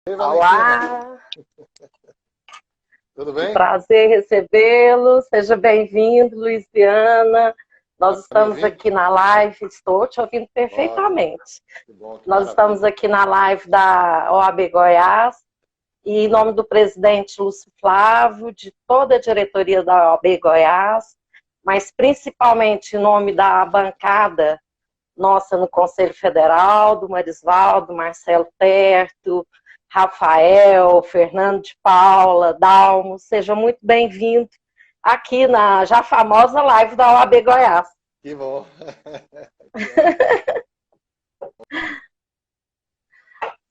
Ei, Valentina, Olá, tudo um bem? prazer recebê-lo. Seja bem-vindo, Luiziana. Nós Tá me estamos ouvindo? aqui na live, estou te ouvindo Ótimo, perfeitamente. que bom, que Nós estamos maravilha. aqui na live da OAB Goiás e em nome do presidente Lúcio Flávio, de toda a diretoria da OAB Goiás, mas principalmente em nome da bancada nossa no Conselho Federal, do Marisvaldo, Marcelo Terto, Rafael, Fernando de Paula, Dalmo, seja muito bem-vindo aqui na já famosa live da OAB Goiás. Que bom. Que ótimo.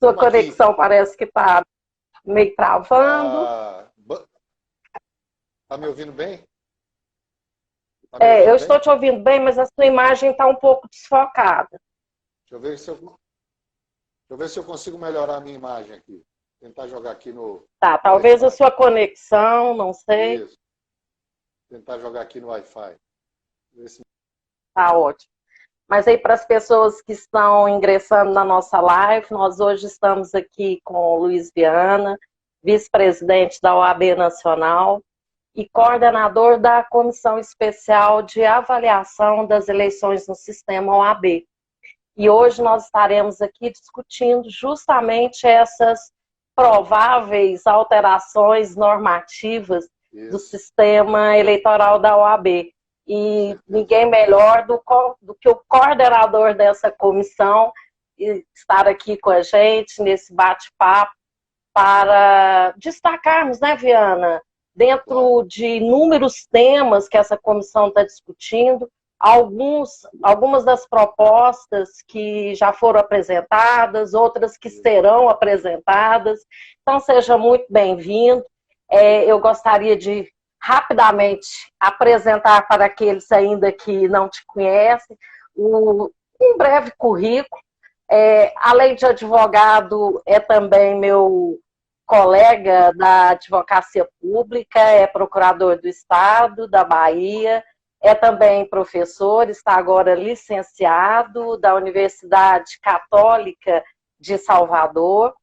Sua Estamos aqui. conexão parece que está meio travando. Tá, tá me ouvindo bem? Tá me Eu ouvindo estou bem? te ouvindo bem, mas a sua imagem está um pouco desfocada. Deixa eu ver se eu consigo melhorar a minha imagem aqui. Tentar jogar aqui Tá, no talvez a Wi-Fi. sua conexão, não sei. Isso. Tentar jogar aqui no Wi-Fi. Ver se- Tá ótimo. Mas aí, para as pessoas que estão ingressando na nossa live, nós hoje estamos aqui com o Luiz Viana, vice-presidente da OAB Nacional e coordenador da Comissão Especial de Avaliação das Eleições no Sistema OAB. E hoje nós estaremos aqui discutindo justamente essas prováveis alterações normativas do Isso, sistema eleitoral da OAB. com E certeza. ninguém melhor do que o coordenador dessa comissão estar aqui com a gente nesse bate-papo para destacarmos, né, Viana, Claro. dentro de inúmeros temas que essa comissão está discutindo, algumas das propostas que já foram apresentadas, outras que Isso. serão apresentadas. Então, seja muito bem-vindo. Eu gostaria de rapidamente apresentar para aqueles ainda que não te conhecem um breve currículo. Além de advogado, é também meu colega da Advocacia Pública, é procurador do Estado da Bahia, é também professor, está agora licenciado da Universidade Católica de Salvador.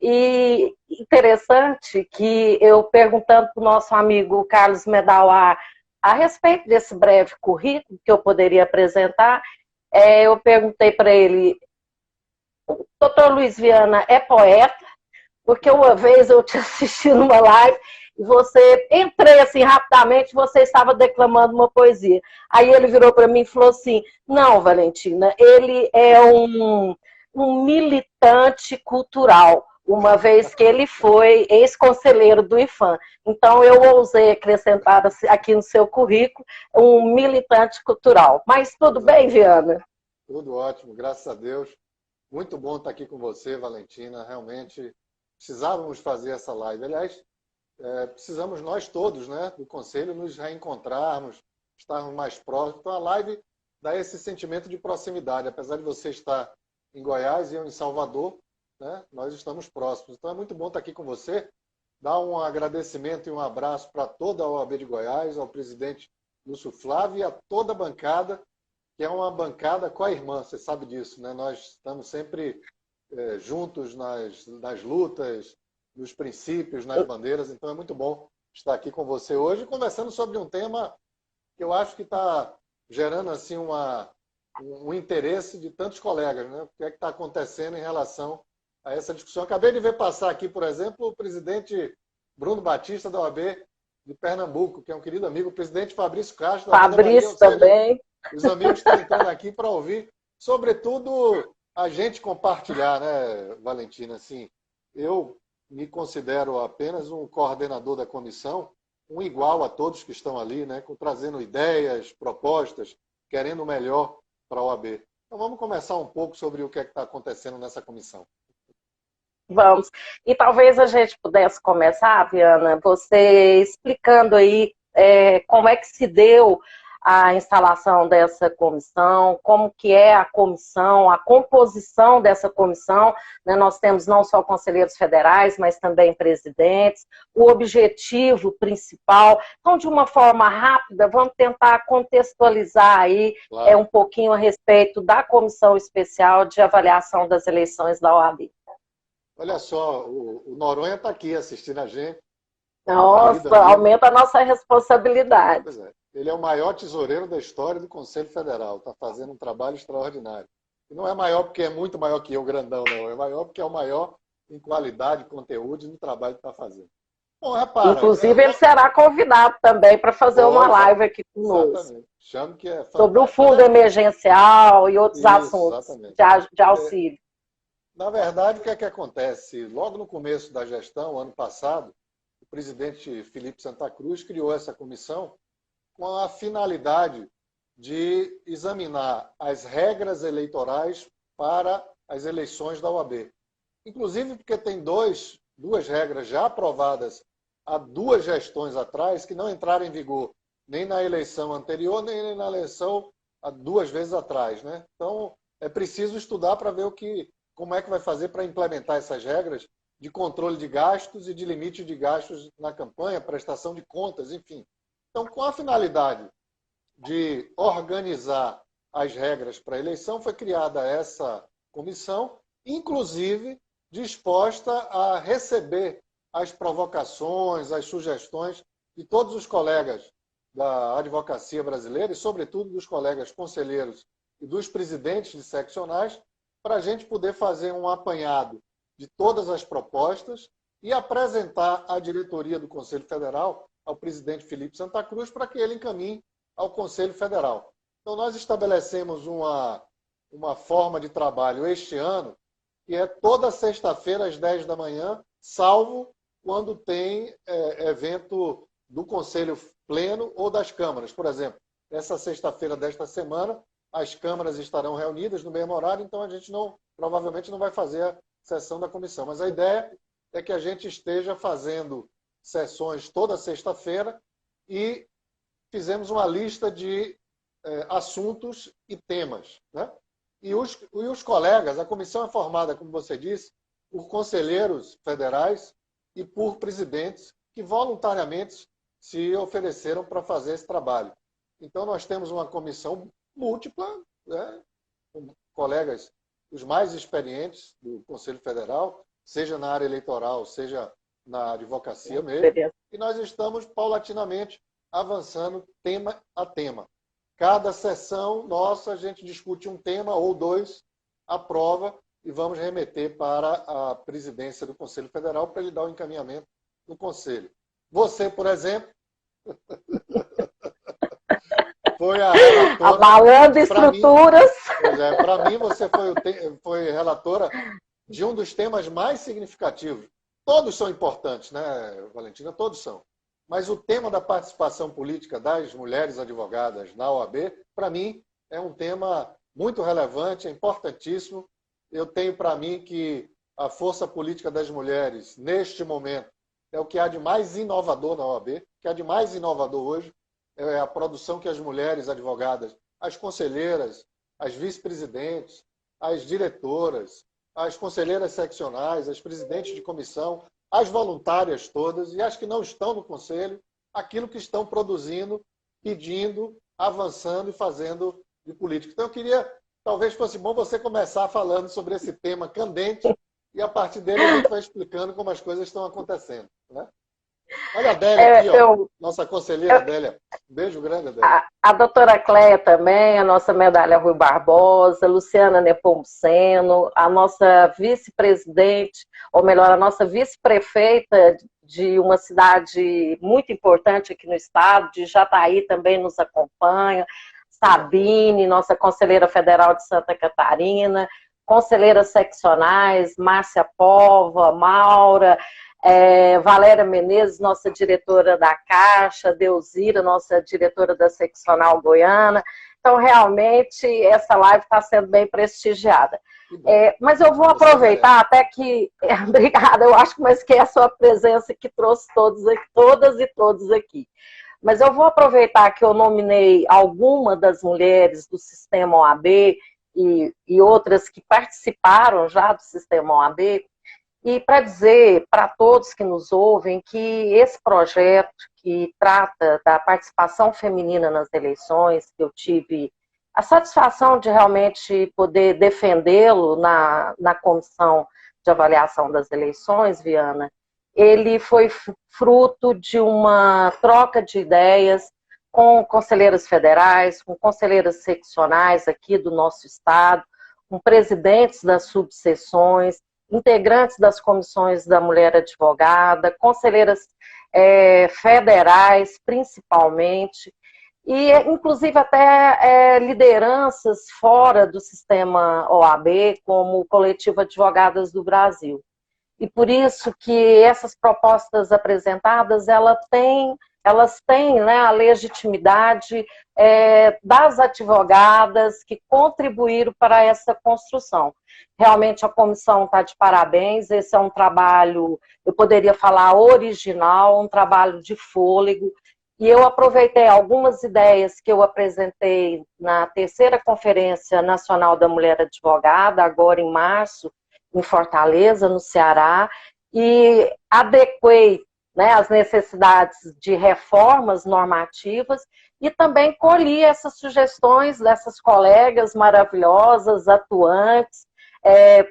E interessante que eu perguntando para o nosso amigo Carlos Medauar a respeito desse breve currículo que eu poderia apresentar, eu perguntei para ele: o doutor Luiz Viana é poeta? Porque uma vez eu te assisti numa live e entrei assim rapidamente, você estava declamando uma poesia. Aí ele virou para mim e falou assim: não, Valentina, ele é um militante cultural, uma vez que ele foi ex-conselheiro do IFAM. Então eu ousei acrescentar aqui no seu currículo um militante cultural. Mas tudo bem, Exatamente. Viana? Tudo ótimo, graças a Deus. Muito bom estar aqui com você, Valentina. Realmente precisávamos fazer essa live. Aliás, precisamos nós todos, né, do Conselho, nos reencontrarmos, estarmos mais próximos. Então, a live dá esse sentimento de proximidade. Apesar de você estar em Goiás e eu em Salvador, né, nós estamos próximos. Então, é muito bom estar aqui com você. Dar um agradecimento e um abraço para toda a OAB de Goiás, ao presidente Lúcio Flávio e a toda a bancada, que é uma bancada com a irmã, você sabe disso, né? Nós estamos sempre juntos nas lutas, nos princípios, nas bandeiras, então é muito bom estar aqui com você hoje, conversando sobre um tema que eu acho que está gerando assim um interesse de tantos colegas, né? O que é que está acontecendo em relação a essa discussão. Acabei de ver passar aqui, por exemplo, o presidente Bruno Batista da OAB de Pernambuco, que é um querido amigo, o presidente Fabrício Castro da OAB da Bahia, Fabrício ou seja, também. os amigos estão entrando aqui para ouvir, sobretudo a gente compartilhar, né, Valentina? Assim, eu me considero apenas um coordenador da comissão, um igual a todos que estão ali, né, trazendo ideias, propostas, querendo o melhor para a OAB. Então vamos começar um pouco sobre o que é que está acontecendo nessa comissão. Vamos. E talvez a gente pudesse começar, Viana, você explicando aí como é que se deu a instalação dessa comissão, como que é a comissão, a composição dessa comissão, né? Nós temos não só conselheiros federais, mas também presidentes, o objetivo principal. Então, de uma forma rápida, vamos tentar contextualizar aí Claro. um pouquinho a respeito da Comissão Especial de Avaliação das Eleições da OAB. Olha só, o Noronha está aqui assistindo a gente. Nossa, aumenta a nossa responsabilidade. Pois é. Ele é o maior tesoureiro da história do Conselho Federal. Está fazendo um trabalho extraordinário. E não é maior porque é muito maior que eu, grandão, não. É maior porque é o maior em qualidade, conteúdo e no trabalho que está fazendo. Bom, repara. Inclusive, ele será convidado também para fazer uma live aqui conosco. Exatamente. Chamo que é fantástico. Sobre o fundo emergencial e outros assuntos de auxílio. Na verdade, o que é que acontece? Logo no começo da gestão, ano passado, o presidente Felipe Santa Cruz criou essa comissão com a finalidade de examinar as regras eleitorais para as eleições da OAB. Inclusive porque tem duas regras já aprovadas há 2 gestões atrás que não entraram em vigor nem na eleição anterior, nem na eleição há 2 vezes atrás, né? Então, é preciso estudar para ver como é que vai fazer para implementar essas regras de controle de gastos e de limite de gastos na campanha, prestação de contas, enfim. Então, com a finalidade de organizar as regras para a eleição, foi criada essa comissão, inclusive disposta a receber as provocações, as sugestões de todos os colegas da advocacia brasileira e, sobretudo, dos colegas conselheiros e dos presidentes de seccionais, para a gente poder fazer um apanhado de todas as propostas e apresentar à diretoria do Conselho Federal, ao presidente Felipe Santa Cruz, para que ele encaminhe ao Conselho Federal. Então, nós estabelecemos uma forma de trabalho este ano, que é toda sexta-feira às 10 da manhã, salvo quando tem evento do Conselho Pleno ou das câmaras. Por exemplo, essa sexta-feira desta semana, as câmaras estarão reunidas no mesmo horário, então a gente provavelmente não vai fazer a sessão da comissão. Mas a ideia é que a gente esteja fazendo sessões toda sexta-feira e fizemos uma lista de assuntos e temas, né? E os colegas, a comissão é formada, como você disse, por conselheiros federais e por presidentes que voluntariamente se ofereceram para fazer esse trabalho. Então, nós temos uma comissão múltipla, né, com colegas os mais experientes do Conselho Federal, seja na área eleitoral, seja na advocacia mesmo, e nós estamos paulatinamente avançando tema a tema. Cada sessão nossa, a gente discute um tema ou 2, aprova e vamos remeter para a presidência do Conselho Federal para ele dar o encaminhamento no Conselho. Você, por exemplo, foi a relatora... Abalando estruturas. Para mim, você foi relatora de um dos temas mais significativos. Todos são importantes, né, Valentina? Todos são. Mas o tema da participação política das mulheres advogadas na OAB, para mim, é um tema muito relevante, é importantíssimo. Eu tenho para mim que a força política das mulheres, neste momento, é o que há de mais inovador na OAB. O que há de mais inovador hoje é a produção que as mulheres advogadas, as conselheiras, as vice-presidentes, as diretoras, as conselheiras seccionais, as presidentes de comissão, as voluntárias todas e as que não estão no Conselho, aquilo que estão produzindo, pedindo, avançando e fazendo de política. Então, eu queria, talvez fosse bom você começar falando sobre esse tema candente e, a partir dele, a gente vai explicando como as coisas estão acontecendo, né? Olha a Adélia aqui, ó, nossa conselheira Adélia. Um beijo grande, Adélia. A doutora Cléia também, a nossa medalha Rui Barbosa, Luciana Nepomuceno, a nossa vice-presidente, ou melhor, a nossa vice-prefeita de uma cidade muito importante aqui no estado, de Jataí, também nos acompanha, Sabine, nossa conselheira federal de Santa Catarina, conselheiras seccionais, Márcia Pova, Maura, Valéria Menezes, nossa diretora da Caixa, Deusira, nossa diretora da seccional goiana. Então, realmente, essa live está sendo bem prestigiada. Mas eu vou aproveitar até que... Obrigada, eu acho que é a sua presença que trouxe todas e todos aqui. Mas eu vou aproveitar que eu nominei alguma das mulheres do Sistema OAB e outras que participaram já do Sistema OAB, e para dizer para todos que nos ouvem que esse projeto que trata da participação feminina nas eleições, que eu tive a satisfação de realmente poder defendê-lo na Comissão de de Avaliação das Eleições, Viana, ele foi fruto de uma troca de ideias com conselheiras federais, com conselheiras seccionais aqui do nosso estado, com presidentes das subseções, integrantes das comissões da mulher advogada, conselheiras federais, principalmente, e inclusive até lideranças fora do sistema OAB, como o Coletivo Advogadas do Brasil. E por isso que essas propostas apresentadas, elas têm, né, a legitimidade das advogadas que contribuíram para essa construção. Realmente a comissão está de parabéns, esse é um trabalho, eu poderia falar original, um trabalho de fôlego, e eu aproveitei algumas ideias que eu apresentei na terceira Conferência Nacional da Mulher Advogada, agora em março, em Fortaleza, no Ceará, e adequei, né, as necessidades de reformas normativas e também colhi essas sugestões dessas colegas maravilhosas, atuantes,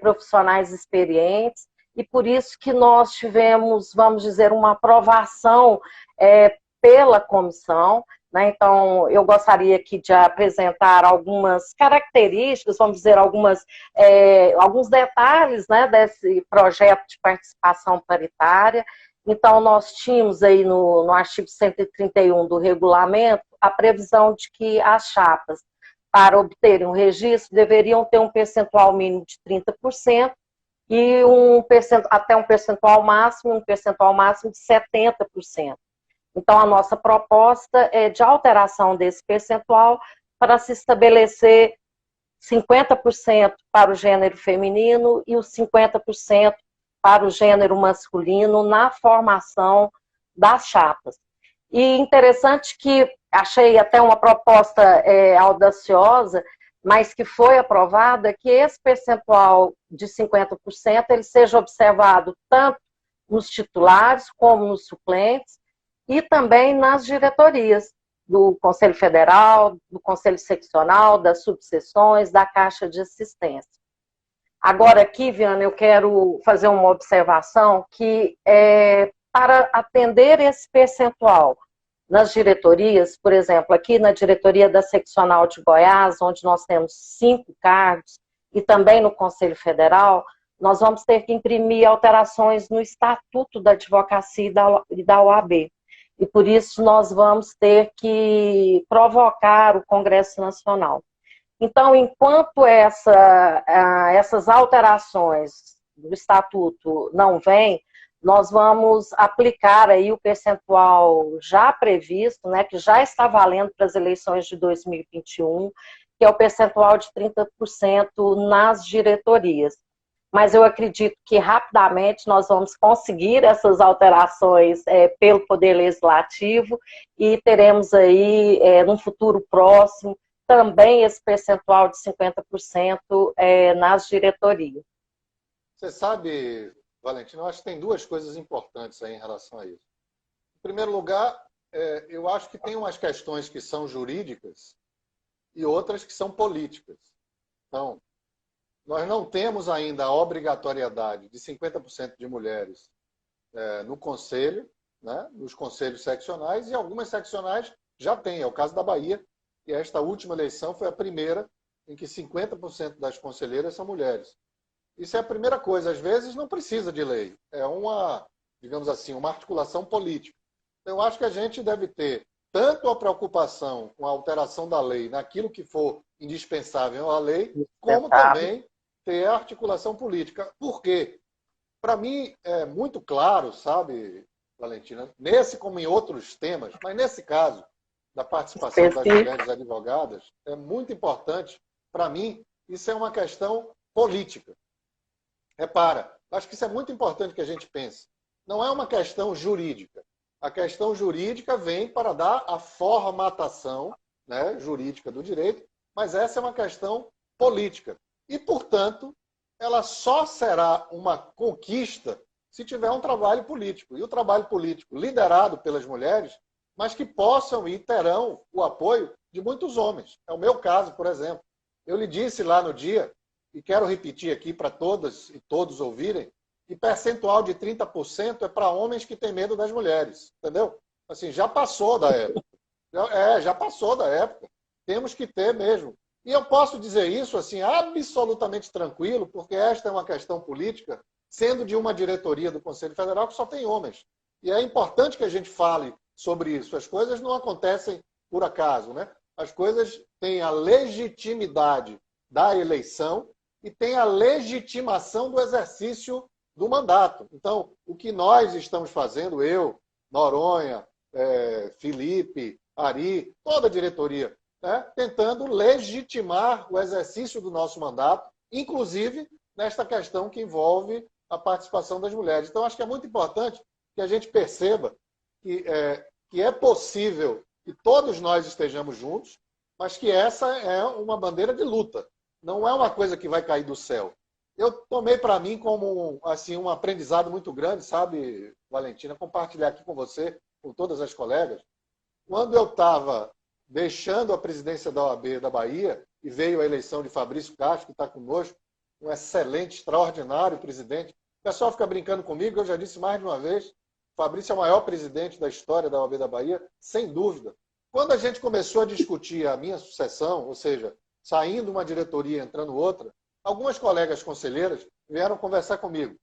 profissionais experientes, e por isso que nós tivemos, vamos dizer, uma aprovação pela comissão, né? Então, eu gostaria aqui de apresentar algumas características, vamos dizer, alguns detalhes, né, desse projeto de participação paritária. Então, nós tínhamos aí no artigo 131 do regulamento a previsão de que as chapas, para obterem um registro, deveriam ter um percentual mínimo de 30% e até um percentual máximo de 70%. Então, a nossa proposta é de alteração desse percentual para se estabelecer 50% para o gênero feminino e os 50% para o gênero masculino na formação das chapas. E interessante que achei até uma proposta audaciosa, mas que foi aprovada, que esse percentual de 50% ele seja observado tanto nos titulares como nos suplentes, e também nas diretorias do Conselho Federal, do Conselho Seccional, das subseções, da Caixa de Assistência. Agora aqui, Viana, eu quero fazer uma observação que para atender esse percentual nas diretorias, por exemplo, aqui na diretoria da Seccional de Goiás, onde nós temos 5 cargos, e também no Conselho Federal, nós vamos ter que imprimir alterações no Estatuto da Advocacia e da OAB. E por isso nós vamos ter que provocar o Congresso Nacional. Então, enquanto essas alterações do Estatuto não vêm, nós vamos aplicar aí o percentual já previsto, né, que já está valendo para as eleições de 2021, que é o percentual de 30% nas diretorias. Mas eu acredito que rapidamente nós vamos conseguir essas alterações pelo Poder Legislativo e teremos aí, num futuro próximo, também esse percentual de 50% nas diretorias. Você sabe, Valentina, eu acho que tem duas coisas importantes aí em relação a isso. Em primeiro lugar, eu acho que tem umas questões que são jurídicas e outras que são políticas. Então, nós não temos ainda a obrigatoriedade de 50% de mulheres no conselho, né, nos conselhos seccionais, e algumas seccionais já têm. É o caso da Bahia, e esta última eleição foi a primeira em que 50% das conselheiras são mulheres. Isso é a primeira coisa. Às vezes não precisa de lei. É uma, digamos assim, uma articulação política. Então, eu acho que a gente deve ter tanto a preocupação com a alteração da lei naquilo que for indispensável à lei, como também ter a articulação política. Por quê? Para mim é muito claro, sabe, Valentina, nesse como em outros temas, mas nesse caso da participação das mulheres advogadas, é muito importante, para mim, isso é uma questão política. Repara, acho que isso é muito importante que a gente pense. Não é uma questão jurídica. A questão jurídica vem para dar a formatação, né, jurídica do direito, mas essa é uma questão política. E, portanto, ela só será uma conquista se tiver um trabalho político. E o trabalho político liderado pelas mulheres, mas que possam e terão o apoio de muitos homens. É o meu caso, por exemplo. Eu lhe disse lá no dia e quero repetir aqui para todas e todos ouvirem, que percentual de 30% é para homens que têm medo das mulheres, entendeu? Assim, já passou da época. Já passou da época. Temos que ter mesmo. E eu posso dizer isso assim, absolutamente tranquilo, porque esta é uma questão política, sendo de uma diretoria do Conselho Federal que só tem homens. E é importante que a gente fale sobre isso. As coisas não acontecem por acaso, né? As coisas têm a legitimidade da eleição e têm a legitimação do exercício do mandato. Então, o que nós estamos fazendo, eu, Noronha, Felipe, Ari, toda a diretoria, né, tentando legitimar o exercício do nosso mandato, inclusive nesta questão que envolve a participação das mulheres. Então, acho que é muito importante que a gente perceba que é possível que todos nós estejamos juntos, mas que essa é uma bandeira de luta. Não é uma coisa que vai cair do céu. Eu tomei para mim como assim, um aprendizado muito grande, sabe, Valentina, compartilhar aqui com você, com todas as colegas. Quando eu estava deixando a presidência da OAB da Bahia, e veio a eleição de Fabrício Castro, que está conosco, um excelente, extraordinário presidente. O pessoal fica brincando comigo, eu já disse mais de uma vez, Fabrício é o maior presidente da história da OAB da Bahia, sem dúvida. Quando a gente começou a discutir a minha sucessão, ou seja, saindo uma diretoria, entrando outra, algumas colegas conselheiras vieram conversar comigo.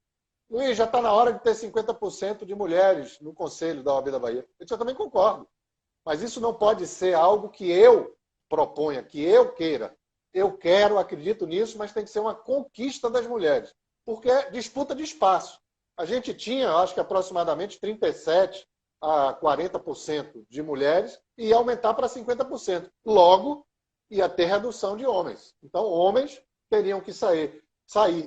Luiz, já está na hora de ter 50% de mulheres no conselho da OAB da Bahia. Eu também concordo. Mas isso não pode ser algo que eu proponha, que eu queira. Eu quero, acredito nisso, mas tem que ser uma conquista das mulheres. Porque é disputa de espaço. A gente tinha, acho que aproximadamente 37% a 40% de mulheres e ia aumentar para 50%. Logo, ia ter redução de homens. Então, homens teriam que sair.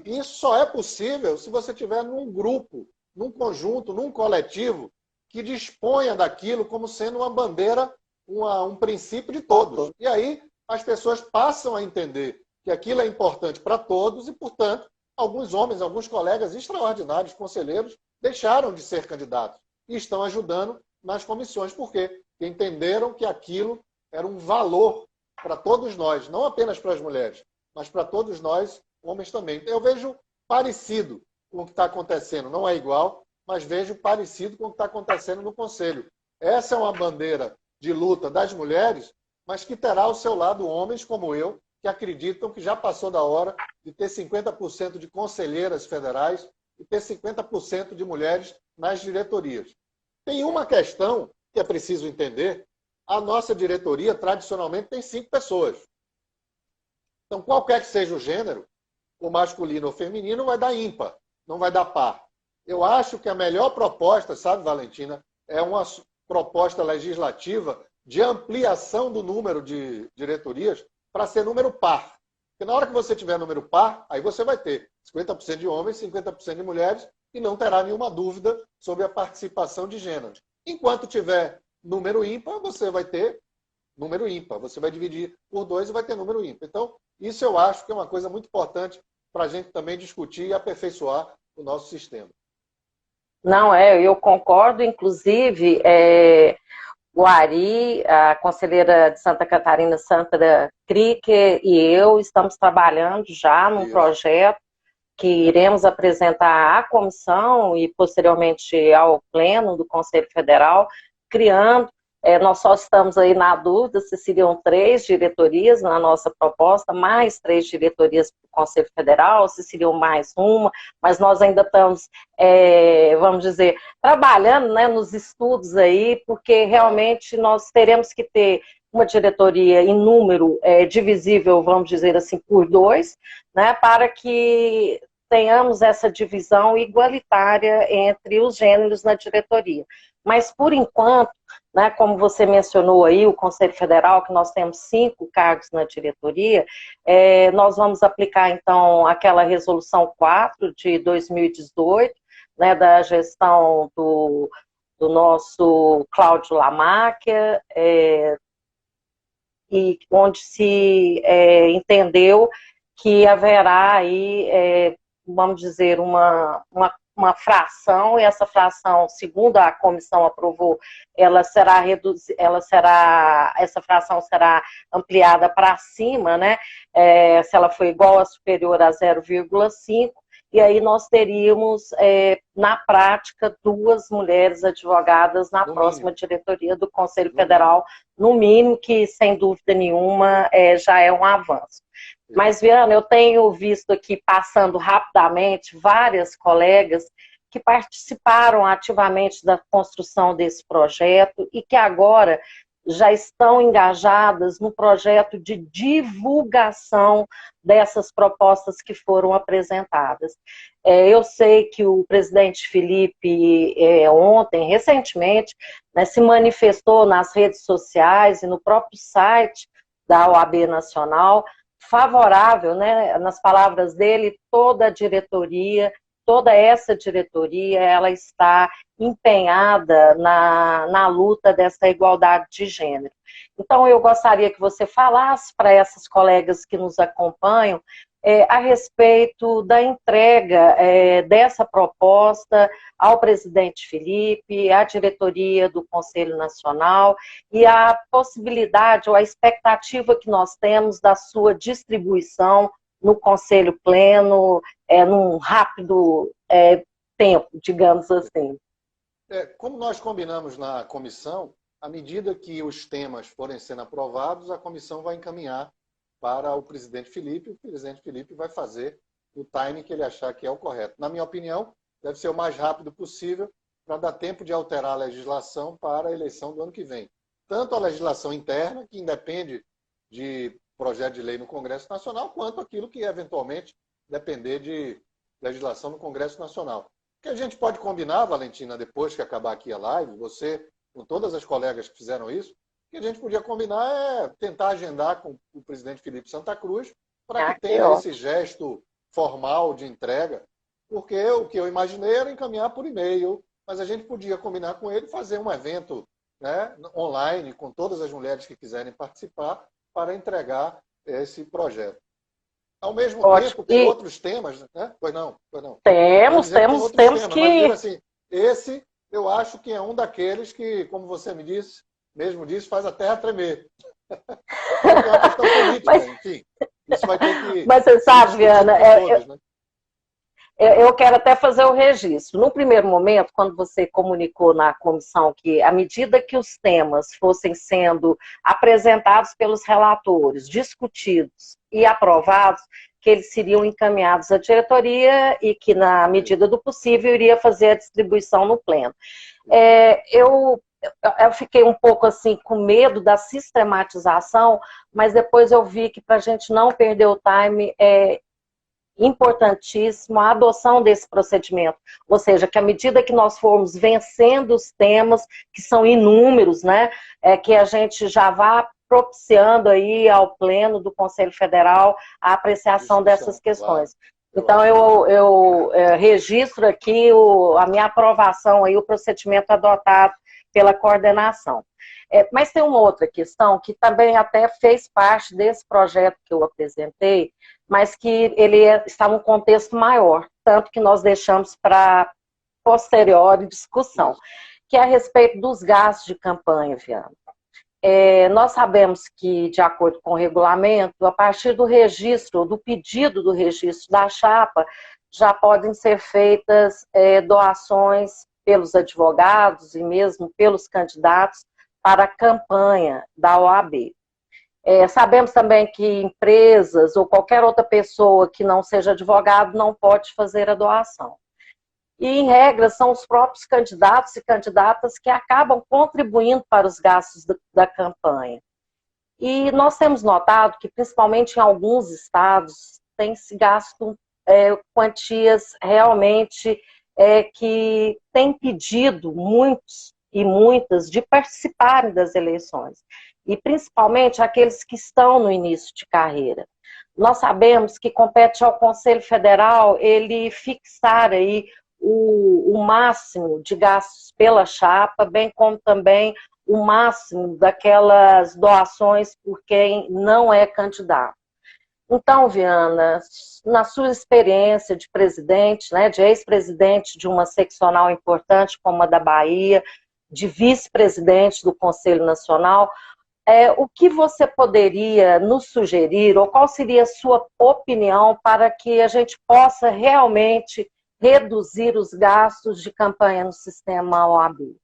Isso só é possível se você estiver num grupo, num conjunto, num coletivo que disponha daquilo como sendo uma bandeira, um princípio de todos. E aí as pessoas passam a entender que aquilo é importante para todos e, portanto, alguns homens, alguns colegas extraordinários, conselheiros, deixaram de ser candidatos e estão ajudando nas comissões, porque entenderam que aquilo era um valor para todos nós, não apenas para as mulheres, mas para todos nós, homens também. Eu vejo parecido com o que está acontecendo, não é igual, mas vejo parecido com o que está acontecendo no Conselho. Essa é uma bandeira de luta das mulheres, mas que terá ao seu lado homens como eu, que acreditam que já passou da hora de ter 50% de conselheiras federais e ter 50% de mulheres nas diretorias. Tem uma questão que é preciso entender. A nossa diretoria, tradicionalmente, tem 5 pessoas. Então, qualquer que seja o gênero, o masculino ou feminino, vai dar ímpar, não vai dar par. Eu acho que a melhor proposta, sabe, Valentina, é uma proposta legislativa de ampliação do número de diretorias para ser número par. Porque na hora que você tiver número par, aí você vai ter 50% de homens, 50% de mulheres e não terá nenhuma dúvida sobre a participação de gênero. Enquanto tiver número ímpar, você vai ter número ímpar. Você vai dividir por 2 e vai ter número ímpar. Então, isso eu acho que é uma coisa muito importante para a gente também discutir e aperfeiçoar o nosso sistema. Não, eu concordo, inclusive, o Ari, a conselheira de Santa Catarina, Sandra Krieger, e eu estamos trabalhando já num projeto que iremos apresentar à comissão e posteriormente ao pleno do Conselho Federal, criando, nós só estamos aí na dúvida se seriam 3 diretorias na nossa proposta, mais 3 diretorias para o Conselho Federal, se seriam mais uma, mas nós ainda estamos, vamos dizer, trabalhando, né, nos estudos aí, porque realmente nós teremos que ter uma diretoria em número divisível, vamos dizer assim, por 2, né, para que tenhamos essa divisão igualitária entre os gêneros na diretoria. Mas, por enquanto, né, como você mencionou aí, o Conselho Federal, que nós temos 5 cargos na diretoria, nós vamos aplicar, então, aquela Resolução 4 de 2018, né, da gestão do nosso Cláudio Lamáquia, e onde se entendeu que haverá aí, vamos dizer, uma uma fração, e essa fração, segundo a comissão aprovou, ela será essa fração será ampliada para cima, né? Se ela for igual ou superior a 0,5, e aí nós teríamos, na prática, 2 mulheres advogadas na próxima diretoria do Conselho Federal, no mínimo, que, sem dúvida nenhuma, já é um avanço. Mas, Viana, eu tenho visto aqui, passando rapidamente, várias colegas que participaram ativamente da construção desse projeto e que agora já estão engajadas no projeto de divulgação dessas propostas que foram apresentadas. Eu sei que o presidente Felipe, ontem, recentemente, né, se manifestou nas redes sociais e no próprio site da OAB Nacional, favorável, né, nas palavras dele, toda a diretoria, toda essa diretoria, ela está empenhada na luta dessa igualdade de gênero. Então, eu gostaria que você falasse para essas colegas que nos acompanham a respeito da entrega dessa proposta ao presidente Felipe, à diretoria do Conselho Nacional e a possibilidade ou a expectativa que nós temos da sua distribuição no Conselho Pleno, num rápido tempo, digamos assim. Como nós combinamos na comissão, à medida que os temas forem sendo aprovados, a comissão vai encaminhar para o presidente Felipe, e o presidente Felipe vai fazer o timing que ele achar que é o correto. Na minha opinião, deve ser o mais rápido possível para dar tempo de alterar a legislação para a eleição do ano que vem. Tanto a legislação interna, que independe de projeto de lei no Congresso Nacional, quanto aquilo que eventualmente depender de legislação no Congresso Nacional. O que a gente pode combinar, Valentina, depois que acabar aqui a live, você, com todas as colegas que fizeram isso, o que a gente podia combinar é tentar agendar com o presidente Felipe Santa Cruz para que tenha esse gesto formal de entrega, porque o que eu imaginei era encaminhar por e-mail, mas a gente podia combinar com ele fazer um evento, né, online com todas as mulheres que quiserem participar para entregar esse projeto. Ao mesmo tempo, tem outros temas, né? Pois não. Temos temas, que... Mas, assim, esse eu acho que é um daqueles que, como você mesmo disse, faz a terra tremer. É uma questão política, enfim. Isso vai ter que... Mas você sabe, Viana, eu quero até fazer o registro. No primeiro momento, quando você comunicou na comissão que, à medida que os temas fossem sendo apresentados pelos relatores, discutidos e aprovados, que eles seriam encaminhados à diretoria e que, na medida do possível, iria fazer a distribuição no pleno. Eu fiquei um pouco assim com medo da sistematização, mas depois eu vi que, para a gente não perder o time, importantíssimo a adoção desse procedimento, ou seja, que à medida que nós formos vencendo os temas, que são inúmeros, né, que a gente já vá propiciando aí ao Pleno do Conselho Federal a apreciação dessas questões. Claro. Então, eu registro aqui a minha aprovação, aí, o procedimento adotado pela coordenação. Mas tem uma outra questão que também até fez parte desse projeto que eu apresentei, mas que ele está num contexto maior, tanto que nós deixamos para posterior discussão, que é a respeito dos gastos de campanha, Viana. Nós sabemos que, de acordo com o regulamento, a partir do registro, do pedido do registro da chapa, já podem ser feitas doações pelos advogados e mesmo pelos candidatos para a campanha da OAB. Sabemos também que empresas ou qualquer outra pessoa que não seja advogado não pode fazer a doação. E, em regra, são os próprios candidatos e candidatas que acabam contribuindo para os gastos da campanha. E nós temos notado que, principalmente em alguns estados, tem se gasto quantias realmente que têm impedido muitos e muitas de participarem das eleições. E principalmente aqueles que estão no início de carreira. Nós sabemos que compete ao Conselho Federal ele fixar aí o máximo de gastos pela chapa, bem como também o máximo daquelas doações por quem não é candidato. Então, Viana, na sua experiência de presidente, né, de ex-presidente de uma seccional importante como a da Bahia, de vice-presidente do Conselho Nacional, o que você poderia nos sugerir, ou qual seria a sua opinião para que a gente possa realmente reduzir os gastos de campanha no sistema OAB?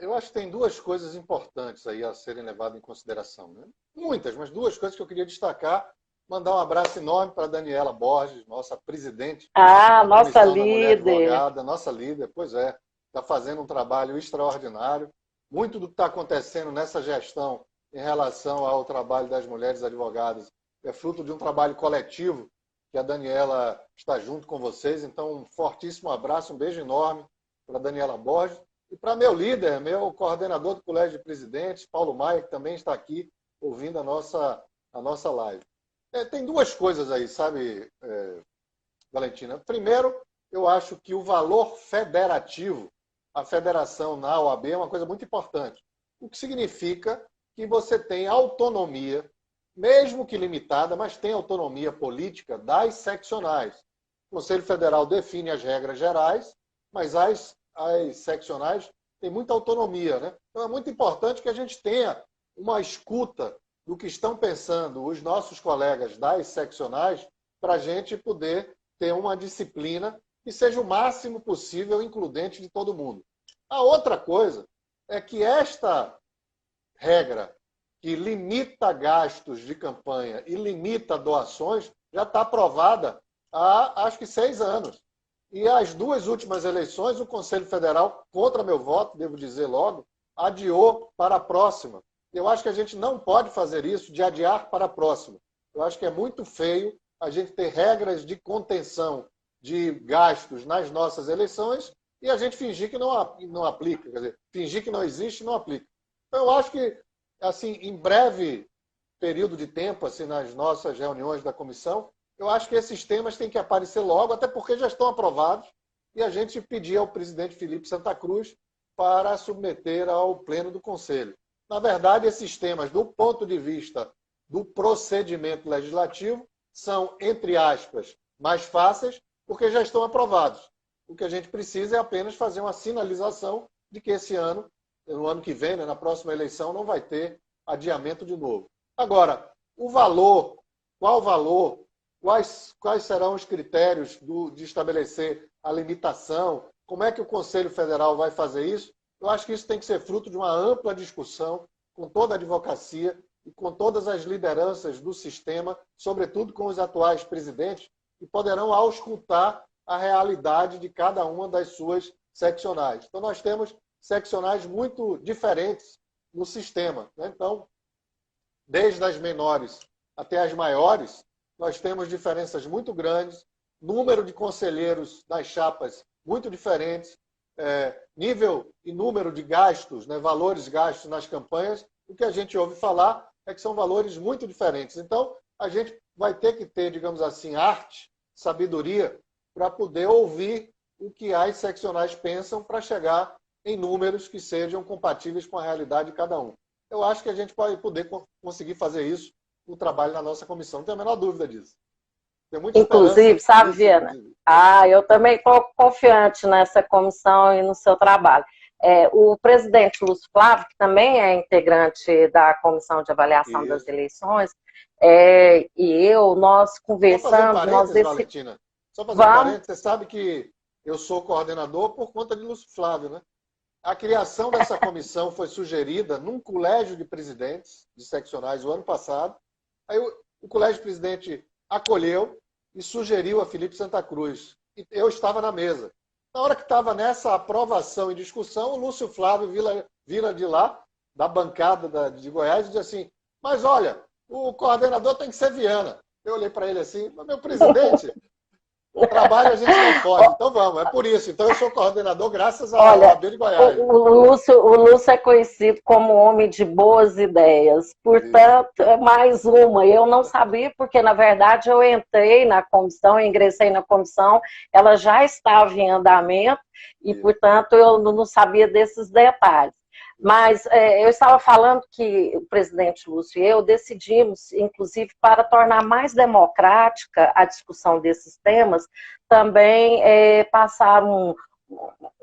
Eu acho que tem duas coisas importantes aí a serem levadas em consideração, né? Muitas, mas duas coisas que eu queria destacar. Mandar um abraço enorme para a Daniela Borges, nossa presidente Ah, da nossa Comissão da Mulher líder. Advogada, nossa líder, pois é, está fazendo um trabalho extraordinário. Muito do que está acontecendo nessa gestão em relação ao trabalho das mulheres advogadas é fruto de um trabalho coletivo que a Daniela está junto com vocês. Então, um fortíssimo abraço, um beijo enorme para a Daniela Borges. E para meu líder, meu coordenador do Colégio de Presidentes, Paulo Maia, que também está aqui ouvindo a nossa live. Tem duas coisas aí, sabe, Valentina? Primeiro, eu acho que o valor federativo, a federação na OAB, é uma coisa muito importante. O que significa que você tem autonomia, mesmo que limitada, mas tem autonomia política das seccionais. O Conselho Federal define as regras gerais, mas as seccionais têm muita autonomia, né? Então é muito importante que a gente tenha uma escuta do que estão pensando os nossos colegas das seccionais para a gente poder ter uma disciplina que seja o máximo possível includente de todo mundo. A outra coisa é que esta regra que limita gastos de campanha e limita doações já está aprovada há, acho que, 6 anos. E as duas últimas eleições, o Conselho Federal, contra meu voto, devo dizer logo, adiou para a próxima. Eu acho que a gente não pode fazer isso de adiar para a próxima. Eu acho que é muito feio a gente ter regras de contenção de gastos nas nossas eleições e a gente fingir que não aplica, quer dizer, fingir que não existe e não aplica. Então, eu acho que, assim, em breve período de tempo, assim, nas nossas reuniões da comissão, eu acho que esses temas têm que aparecer logo, até porque já estão aprovados, e a gente pedir ao presidente Felipe Santa Cruz para submeter ao pleno do Conselho. Na verdade, esses temas, do ponto de vista do procedimento legislativo, são, entre aspas, mais fáceis, porque já estão aprovados. O que a gente precisa é apenas fazer uma sinalização de que esse ano, no ano que vem, né, na próxima eleição, não vai ter adiamento de novo. Agora, o valor, qual valor, quais serão os critérios de estabelecer a limitação, como é que o Conselho Federal vai fazer isso? Eu acho que isso tem que ser fruto de uma ampla discussão com toda a advocacia e com todas as lideranças do sistema, sobretudo com os atuais presidentes, que poderão auscultar a realidade de cada uma das suas seccionais. Então, nós temos seccionais muito diferentes no sistema, né? Então, desde as menores até as maiores, nós temos diferenças muito grandes, número de conselheiros das chapas muito diferentes, nível e número de gastos, né, valores gastos nas campanhas. O que a gente ouve falar é que são valores muito diferentes. Então, a gente vai ter que ter, digamos assim, arte, sabedoria, para poder ouvir o que as seccionais pensam para chegar em números que sejam compatíveis com a realidade de cada um. Eu acho que a gente vai poder conseguir fazer isso no trabalho na nossa comissão. Não tenho a menor dúvida disso. Tenho muita Inclusive, sabe, nisso, Viana? Eu também estou confiante nessa comissão e no seu trabalho. O presidente Lúcio Flávio, que também é integrante da Comissão de Avaliação das Eleições, e nós conversamos... Valentina, só fazer um parênteses, você sabe que eu sou coordenador por conta de Lúcio Flávio, né? A criação dessa comissão foi sugerida num colégio de presidentes de seccionais o ano passado. Aí o colégio de presidente acolheu e sugeriu a Felipe Santa Cruz. E eu estava na mesa. Na hora que estava nessa aprovação e discussão, o Lúcio Flávio vira de lá, da bancada de Goiás, e diz assim, mas olha, o coordenador tem que ser Viana. Eu olhei para ele assim, mas meu presidente... O trabalho a gente não pode, então vamos, é por isso. Então eu sou coordenador graças à OAB de Goiás. O Lúcio é conhecido como homem de boas ideias, portanto, é mais uma. Eu não sabia, porque na verdade eu entrei na comissão, ingressei na comissão, ela já estava em andamento e, portanto, eu não sabia desses detalhes. Mas eu estava falando que o presidente Lúcio e eu decidimos, inclusive, para tornar mais democrática a discussão desses temas, também passar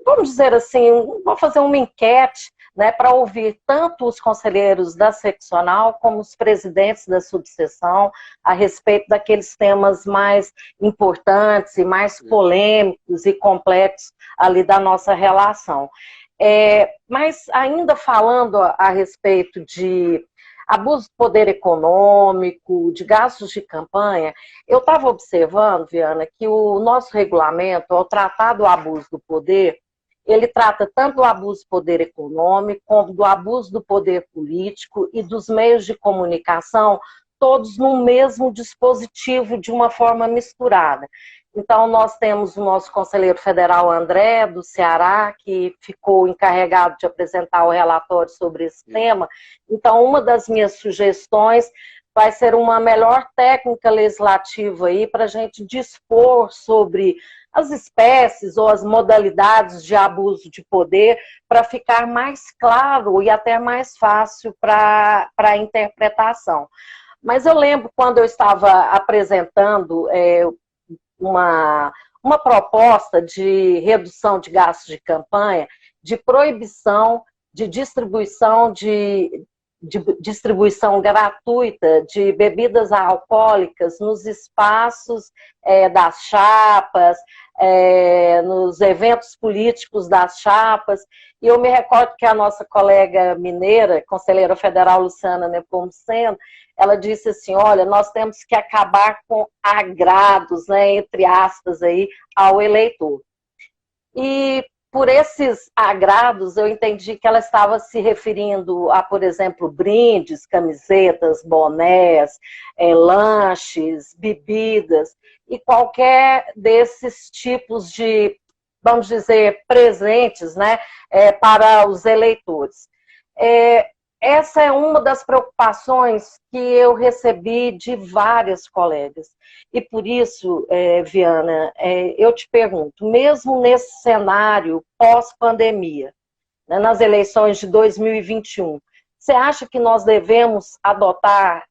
vamos dizer assim, vou fazer uma enquete, né, para ouvir tanto os conselheiros da seccional como os presidentes da subseção a respeito daqueles temas mais importantes e mais polêmicos e complexos ali da nossa relação. Mas ainda falando a respeito de abuso de poder econômico, de gastos de campanha, eu estava observando, Viana, que o nosso regulamento, ao tratar do abuso do poder, ele trata tanto do abuso do poder econômico, como do abuso do poder político e dos meios de comunicação, todos no mesmo dispositivo, de uma forma misturada. Então, nós temos o nosso conselheiro federal André, do Ceará, que ficou encarregado de apresentar o relatório sobre esse tema. Então, uma das minhas sugestões vai ser uma melhor técnica legislativa aí para a gente dispor sobre as espécies ou as modalidades de abuso de poder para ficar mais claro e até mais fácil para a interpretação. Mas eu lembro quando eu estava apresentando uma proposta de redução de gastos de campanha, de proibição de distribuição gratuita de bebidas alcoólicas nos espaços das chapas, nos eventos políticos das chapas. E eu me recordo que a nossa colega mineira, conselheira federal Luciana Nepomuceno, ela disse assim, olha, nós temos que acabar com agrados, né, entre aspas, aí, ao eleitor. E por esses agrados, eu entendi que ela estava se referindo a, por exemplo, brindes, camisetas, bonés, lanches, bebidas, e qualquer desses tipos de, vamos dizer, presentes, né, para os eleitores. Essa é uma das preocupações que eu recebi de várias colegas. E por isso, Viana, eu te pergunto, mesmo nesse cenário pós-pandemia, né, nas eleições de 2021, você acha que nós devemos adotar,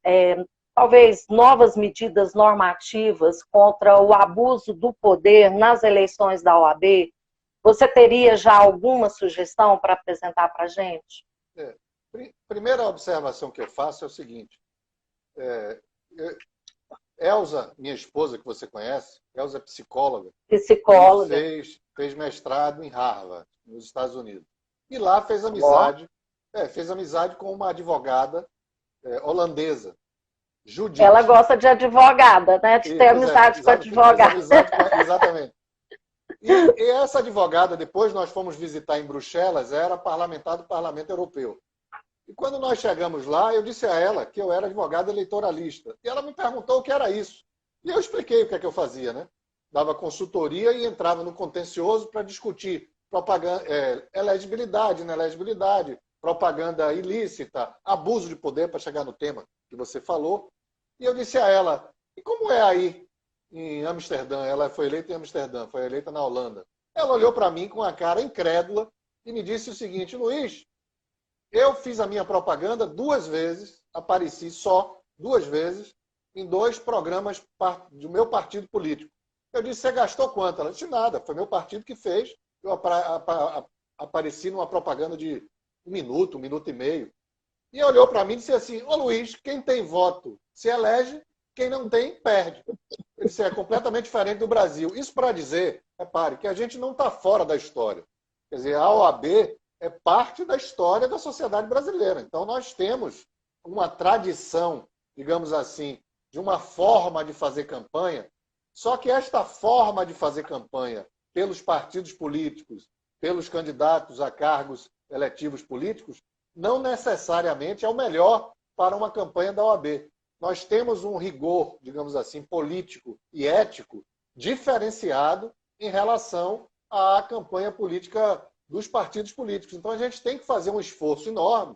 talvez, novas medidas normativas contra o abuso do poder nas eleições da OAB? Você teria já alguma sugestão para apresentar para a gente? Primeira observação que eu faço é o seguinte. Elza, minha esposa, que você conhece, Elza é psicóloga. Psicóloga. Fez mestrado em Harvard, nos Estados Unidos. E lá fez amizade com uma advogada holandesa, Judith. Ela gosta de advogada, né? De ter amizade com advogada. Exatamente. E essa advogada, depois nós fomos visitar em Bruxelas, era parlamentar do Parlamento Europeu. E quando nós chegamos lá, eu disse a ela que eu era advogado eleitoralista. E ela me perguntou o que era isso. E eu expliquei o que é que eu fazia, né? Dava consultoria e entrava no contencioso para discutir propaganda, elegibilidade, inelegibilidade, propaganda ilícita, abuso de poder, para chegar no tema que você falou. E eu disse a ela, e como é aí em Amsterdã? Ela foi eleita em Amsterdã, foi eleita na Holanda. Ela olhou para mim com a cara incrédula e me disse o seguinte, Luiz, eu fiz a minha propaganda 2 vezes, apareci só 2 vezes, em 2 programas do meu partido político. Eu disse, você gastou quanto? Ela disse, nada, foi meu partido que fez. Eu apareci numa propaganda de 1 minuto, 1 minuto e meio. E olhou para mim e disse assim, ô Luiz, quem tem voto se elege, quem não tem, perde. Ele disse, é completamente diferente do Brasil. Isso para dizer, repare, que a gente não está fora da história. Quer dizer, a OAB é parte da história da sociedade brasileira. Então, nós temos uma tradição, digamos assim, de uma forma de fazer campanha, só que esta forma de fazer campanha pelos partidos políticos, pelos candidatos a cargos eletivos políticos, não necessariamente é o melhor para uma campanha da OAB. Nós temos um rigor, digamos assim, político e ético diferenciado em relação à campanha política dos partidos políticos. Então, a gente tem que fazer um esforço enorme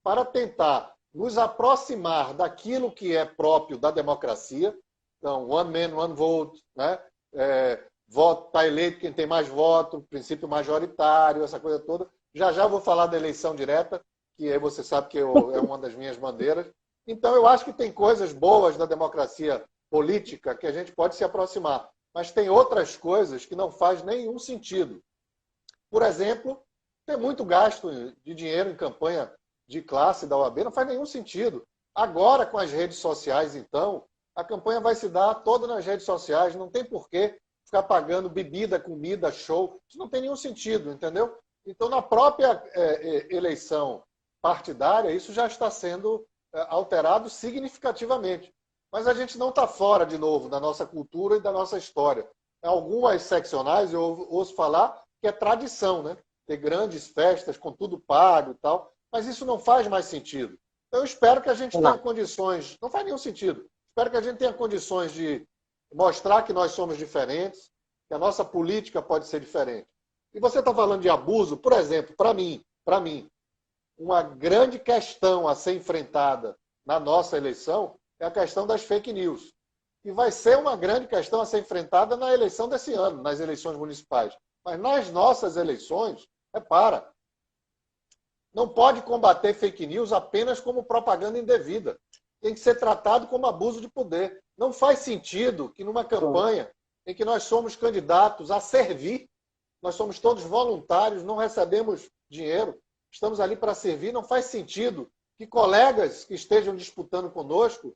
para tentar nos aproximar daquilo que é próprio da democracia. Então, one man, one vote, né? Voto está eleito quem tem mais voto, princípio majoritário, essa coisa toda. Já já eu vou falar da eleição direta, que aí você sabe que é uma das minhas bandeiras. Então, eu acho que tem coisas boas da democracia política que a gente pode se aproximar. Mas tem outras coisas que não faz nenhum sentido. Por exemplo, tem muito gasto de dinheiro em campanha de classe da OAB, não faz nenhum sentido. Agora, com as redes sociais, então, a campanha vai se dar toda nas redes sociais, não tem porquê ficar pagando bebida, comida, show, isso não tem nenhum sentido, entendeu? Então, na própria eleição partidária, isso já está sendo alterado significativamente. Mas a gente não está fora, de novo, da nossa cultura e da nossa história. Em algumas seccionais, eu ouço falar que é tradição, né? Ter grandes festas com tudo pago e tal, mas isso não faz mais sentido. Então, eu espero que a gente tenha condições, não faz nenhum sentido, espero que a gente tenha condições de mostrar que nós somos diferentes, que a nossa política pode ser diferente. E você está falando de abuso, por exemplo, para mim, uma grande questão a ser enfrentada na nossa eleição é a questão das fake news. E vai ser uma grande questão a ser enfrentada na eleição desse ano, nas eleições municipais. Mas nas nossas eleições, repara, não pode combater fake news apenas como propaganda indevida. Tem que ser tratado como abuso de poder. Não faz sentido que numa campanha em que nós somos candidatos a servir, nós somos todos voluntários, não recebemos dinheiro, estamos ali para servir, não faz sentido que colegas que estejam disputando conosco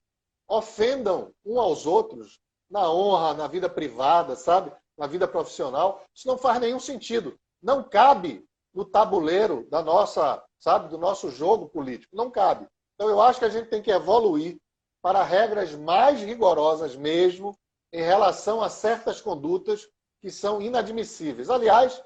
ofendam uns aos outros na honra, na vida privada, sabe? Na vida profissional. Isso não faz nenhum sentido. Não cabe no tabuleiro da nossa, sabe, do nosso jogo político. Não cabe. Então, eu acho que a gente tem que evoluir para regras mais rigorosas mesmo em relação a certas condutas que são inadmissíveis. Aliás,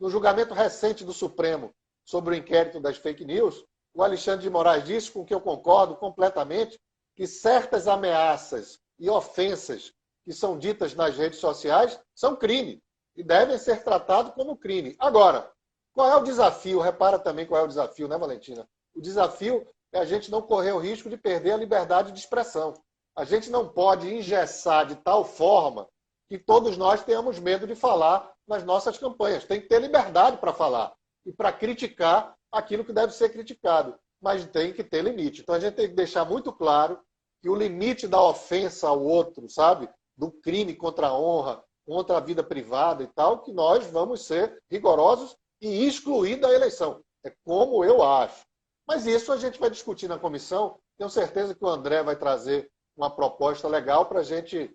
no julgamento recente do Supremo sobre o inquérito das fake news, o Alexandre de Moraes disse, com que eu concordo completamente, que certas ameaças e ofensas que são ditas nas redes sociais são crime e devem ser tratados como crime. Agora, qual é o desafio? Repara também qual é o desafio, né, Valentina? O desafio é a gente não correr o risco de perder a liberdade de expressão. A gente não pode engessar de tal forma que todos nós tenhamos medo de falar nas nossas campanhas. Tem que ter liberdade para falar e para criticar aquilo que deve ser criticado, mas tem que ter limite. Então a gente tem que deixar muito claro que o limite da ofensa ao outro, sabe? Do crime contra a honra, contra a vida privada e tal, que nós vamos ser rigorosos e excluir da eleição. É como eu acho. Mas isso a gente vai discutir na comissão. Tenho certeza que o André vai trazer uma proposta legal para a gente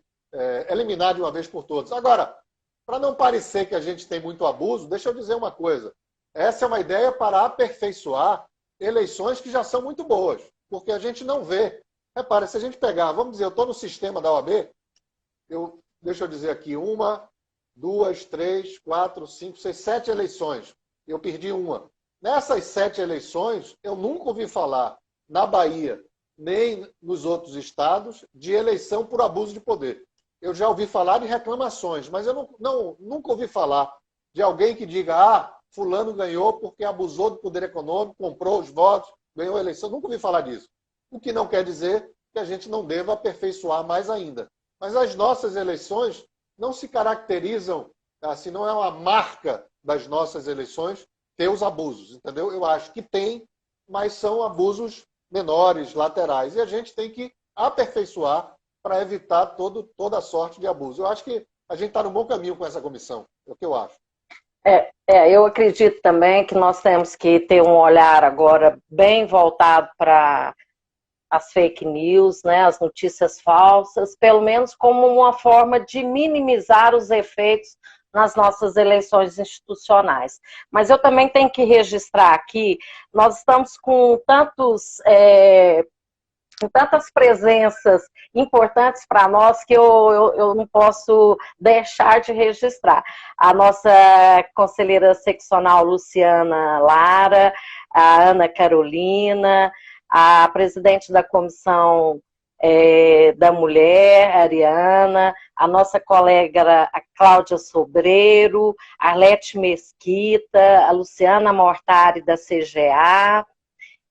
eliminar de uma vez por todas. Agora, para não parecer que a gente tem muito abuso, deixa eu dizer uma coisa. Essa é uma ideia para aperfeiçoar eleições que já são muito boas, porque a gente não vê. Repara, se a gente pegar, vamos dizer, eu estou no sistema da OAB, deixa eu dizer aqui, 1, 2, 3, 4, 5, 6, 7 eleições. Eu perdi uma. Nessas 7 eleições, eu nunca ouvi falar na Bahia, nem nos outros estados, de eleição por abuso de poder. Eu já ouvi falar de reclamações, mas eu nunca ouvi falar de alguém que diga, fulano ganhou porque abusou do poder econômico, comprou os votos, ganhou a eleição. Nunca ouvi falar disso. O que não quer dizer que a gente não deva aperfeiçoar mais ainda. Mas as nossas eleições não se caracterizam, assim, não é uma marca das nossas eleições ter os abusos, entendeu? Eu acho que tem, mas são abusos menores, laterais. E a gente tem que aperfeiçoar para evitar toda sorte de abuso. Eu acho que a gente está no bom caminho com essa comissão. É o que eu acho. Eu acredito também que nós temos que ter um olhar agora bem voltado para as fake news, né, as notícias falsas, pelo menos como uma forma de minimizar os efeitos nas nossas eleições institucionais. Mas eu também tenho que registrar aqui, nós estamos com tantas presenças importantes para nós que eu não posso deixar de registrar. A nossa conselheira seccional Luciana Lara, a Ana Carolina, a presidente da Comissão da Mulher, a Ariana, a nossa colega a Cláudia Sobreiro, a Arlete Mesquita, a Luciana Mortari da CGA,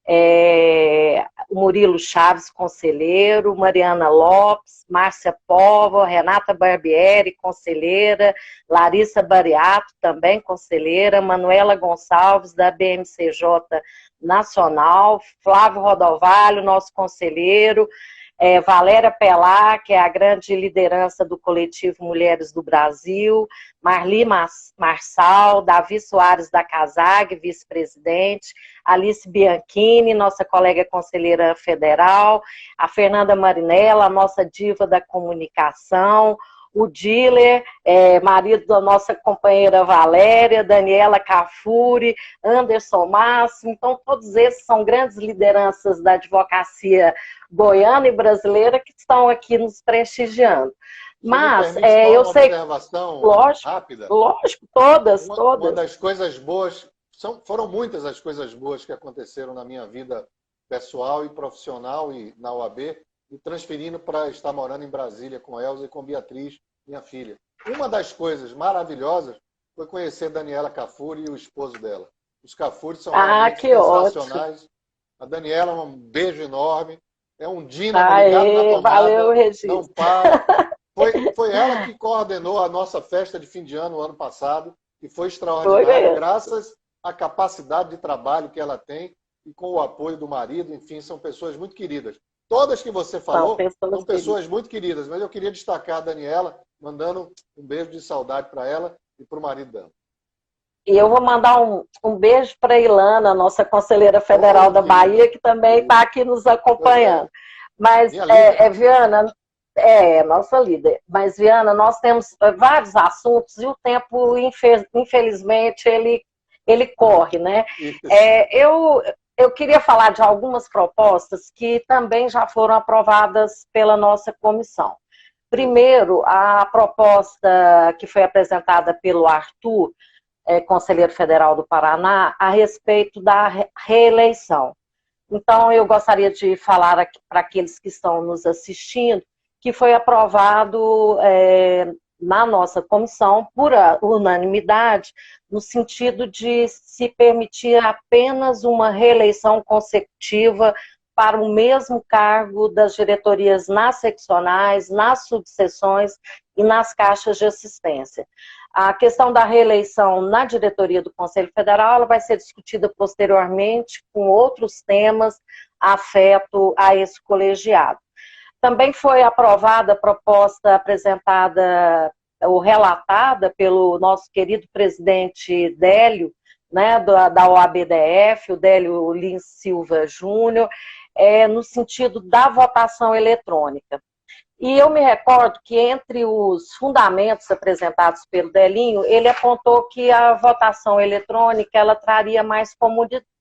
o Murilo Chaves, conselheiro, Mariana Lopes, Márcia Povo, Renata Barbieri, conselheira, Larissa Bariato, também conselheira, Manuela Gonçalves, da BMCJ Nacional, Flávio Rodovalho, nosso conselheiro, Valéria Pelá, que é a grande liderança do coletivo Mulheres do Brasil, Marli Marçal, Davi Soares da Casag, vice-presidente, Alice Bianchini, nossa colega conselheira federal, a Fernanda Marinella, nossa diva da comunicação, o Diller, marido da nossa companheira Valéria, Daniela Cafuri, Anderson Máximo. Então, todos esses são grandes lideranças da advocacia goiana e brasileira que estão aqui nos prestigiando. Mas, eu sei... observação lógico, rápida? Lógico, todas. Uma das coisas boas, foram muitas as coisas boas que aconteceram na minha vida pessoal e profissional e na OAB, e transferindo para estar morando em Brasília com Elza e com Beatriz, minha filha. Uma das coisas maravilhosas foi conhecer Daniela Cafuri e o esposo dela. Os Cafuri são realmente sensacionais. Ótimo. A Daniela, um beijo enorme. É um dínamo ligado na tomada. Valeu, Regis. Não para. Foi ela que coordenou a nossa festa de fim de ano, ano passado, e foi extraordinária, graças à capacidade de trabalho que ela tem e com o apoio do marido. Enfim, são pessoas muito queridas. Todas que você falou são pessoas muito queridas, mas eu queria destacar a Daniela, mandando um beijo de saudade para ela e para o marido dela. E eu vou mandar um beijo para a Ilana, nossa conselheira federal da Bahia, que também está aqui nos acompanhando. Mas, Viana, nossa líder. Mas, Viana, nós temos vários assuntos e o tempo, infelizmente, ele corre, né? Eu queria falar de algumas propostas que também já foram aprovadas pela nossa comissão. Primeiro, a proposta que foi apresentada pelo Arthur, conselheiro federal do Paraná, a respeito da reeleição. Então, eu gostaria de falar aqui para aqueles que estão nos assistindo, que foi aprovado na nossa comissão, por unanimidade, no sentido de se permitir apenas uma reeleição consecutiva para o mesmo cargo das diretorias nas seccionais, nas subseções e nas caixas de assistência. A questão da reeleição na diretoria do Conselho Federal ela vai ser discutida posteriormente com outros temas afeto a esse colegiado. Também foi aprovada a proposta apresentada ou relatada pelo nosso querido presidente Délio, né, da OABDF, o Délio Lins Silva Júnior, no sentido da votação eletrônica. E eu me recordo que entre os fundamentos apresentados pelo Delinho, ele apontou que a votação eletrônica ela traria mais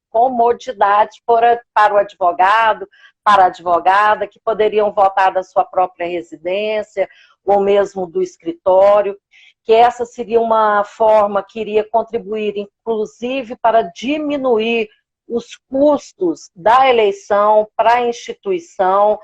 comodidade para o advogado, para a advogada, que poderiam votar da sua própria residência ou mesmo do escritório, que essa seria uma forma que iria contribuir, inclusive, para diminuir os custos da eleição para a instituição,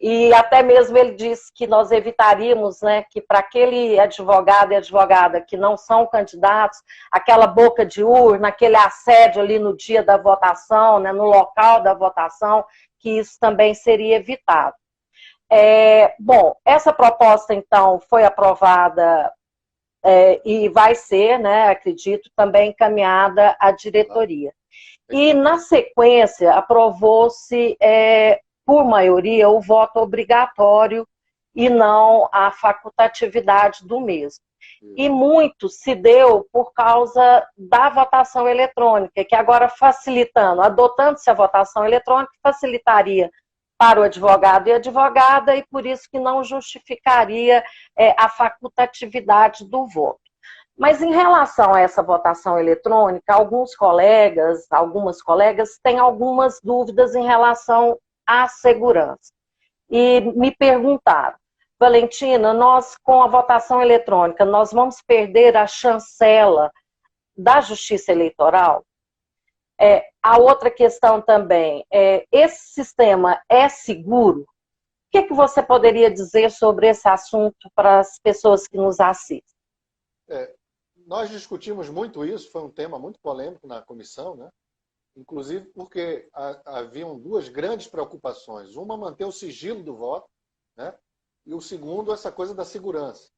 e até mesmo ele disse que nós evitaríamos, né, que para aquele advogado e advogada que não são candidatos, aquela boca de urna, aquele assédio ali no dia da votação, né, no local da votação, que isso também seria evitado. Bom, essa proposta, então, foi aprovada e vai ser, né, acredito, também encaminhada à diretoria. E, na sequência, aprovou-se, por maioria, o voto obrigatório e não a facultatividade do mesmo. E muito se deu por causa da votação eletrônica, que agora facilitando, adotando-se a votação eletrônica, facilitaria para o advogado e advogada, e por isso que não justificaria a facultatividade do voto. Mas em relação a essa votação eletrônica, algumas colegas têm algumas dúvidas em relação à segurança. E me perguntaram, Valentina, nós com a votação eletrônica, nós vamos perder a chancela da Justiça Eleitoral? A outra questão também, esse sistema é seguro? O que você poderia dizer sobre esse assunto para as pessoas que nos assistem? Nós discutimos muito isso, foi um tema muito polêmico na comissão, né? inclusive porque haviam duas grandes preocupações. Uma, manter o sigilo do voto, né? E o segundo, essa coisa da segurança.